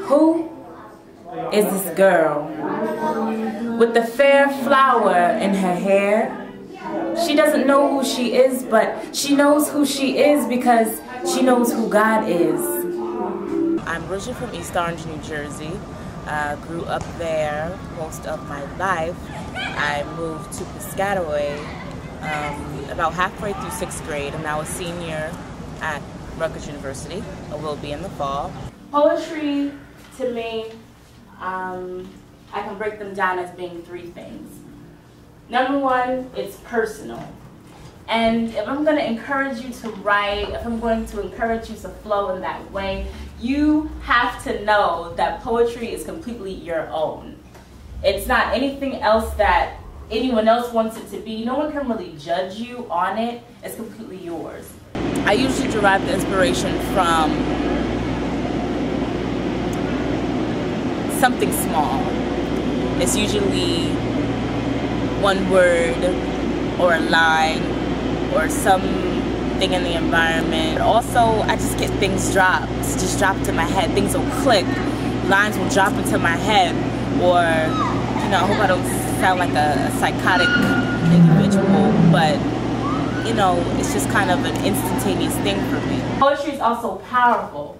Who is this girl with the fair flower in her hair? She doesn't know who she is, but she knows who she is because she knows who God is. I'm originally from East Orange, New Jersey. Grew up there most of my life. I moved to Piscataway about halfway through 6th grade. I'm now a senior at Rutgers University. I will be in the fall. Poetry, to me, I can break them down as being 3 things. Number 1, it's personal. And if I'm going to encourage you to write, if I'm going to encourage you to flow in that way, you have to know that poetry is completely your own. It's not anything else that anyone else wants it to be. No one can really judge you on it. It's completely yours. I usually derive the inspiration from something small. It's usually one word or a line or something in the environment. Also, I just get things dropped, just dropped in my head. Things will click, lines will drop into my head, or, you know, I hope I don't sound like a psychotic individual, but, you know, it's just kind of an instantaneous thing for me. Poetry is also powerful,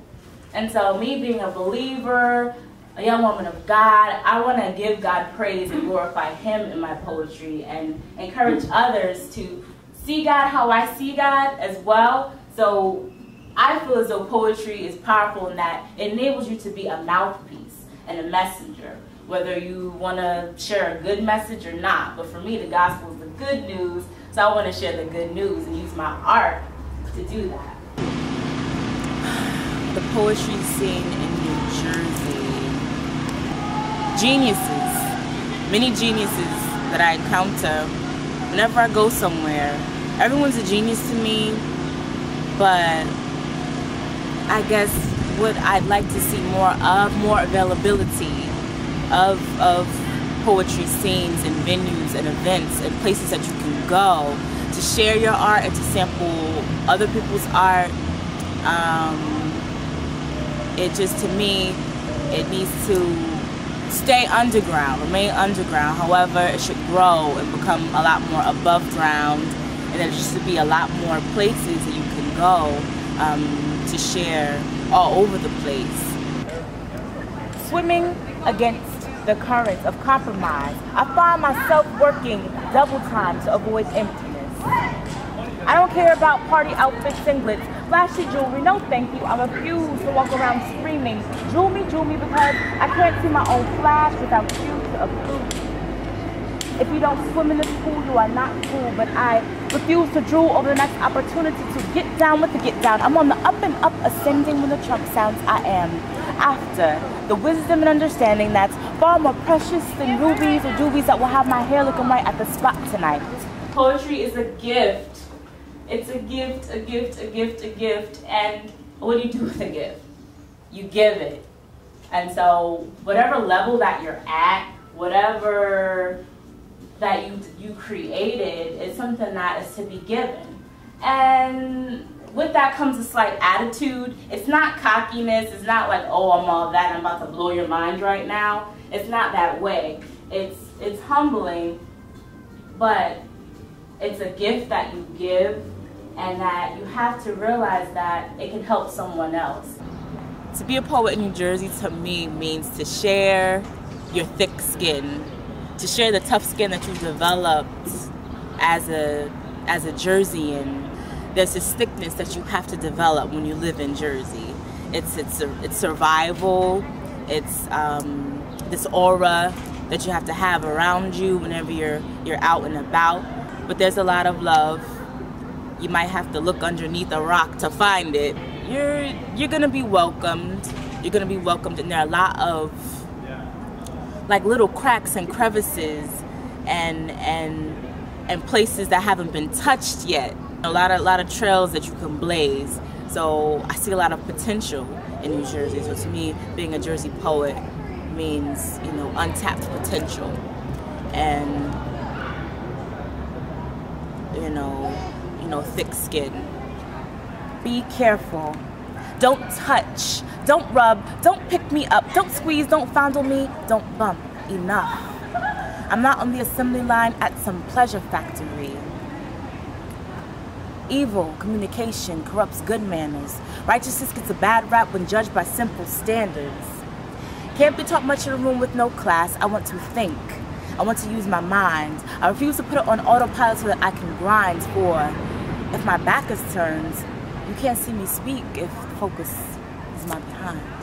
and so me being a believer, a young woman of God, I want to give God praise and glorify Him in my poetry and encourage others to see God how I see God as well. So I feel as though poetry is powerful in that it enables you to be a mouthpiece and a messenger, whether you want to share a good message or not. But for me, the gospel is the good news, so I want to share the good news and use my art to do that. The poetry scene in New Jersey. Geniuses, many geniuses that I encounter whenever I go somewhere. Everyone's a genius to me, but I guess what I'd like to see more availability of poetry scenes and venues and events and places that you can go to share your art and to sample other people's art. It just, to me, it needs to stay underground, remain underground. However, it should grow and become a lot more above ground, and there just should be a lot more places that you can go to share all over the place. Swimming against the currents of compromise, I find myself working double time to avoid emptiness. I don't care about party outfits, singlets, flashy jewelry, no thank you. I refuse to walk around screaming, jewel me, because I can't see my own flash without you to approve. If you don't swim in this pool, you are not cool, but I refuse to drool over the next opportunity to get down with the get down. I'm on the up and up, ascending when the trump sounds. I am after the wisdom and understanding that's far more precious than rubies or doobies that will have my hair looking right at the spot tonight. Poetry is a gift. It's a gift, a gift, a gift, a gift, and what do you do with a gift? You give it. And so whatever level that you're at, whatever that you created is something that is to be given. And with that comes a slight attitude. It's not cockiness, it's not like, oh, I'm all that, I'm about to blow your mind right now. It's not that way. It's humbling, but it's a gift that you give, and that you have to realize that it can help someone else. To be a poet in New Jersey, to me, means to share your thick skin, to share the tough skin that you've developed as a Jerseyan. There's this thickness that you have to develop when you live in Jersey. It's survival. It's this aura that you have to have around you whenever you're out and about. But there's a lot of love. You might have to look underneath a rock to find it. You're gonna be welcomed. You're gonna be welcomed, and there are a lot of like little cracks and crevices and places that haven't been touched yet. A lot of trails that you can blaze. So I see a lot of potential in New Jersey. So to me, being a Jersey poet means, you know, untapped potential, and you know, thick skin. Be careful. Don't touch, don't rub, don't pick me up, don't squeeze, don't fondle me, don't bump. Enough. I'm not on the assembly line at some pleasure factory. Evil communication corrupts good manners. Righteousness gets a bad rap when judged by simple standards. Can't be taught much in a room with no class. I want to think. I want to use my mind. I refuse to put it on autopilot so that I can grind, for if my back is turned, you can't see me speak if focus is my behind.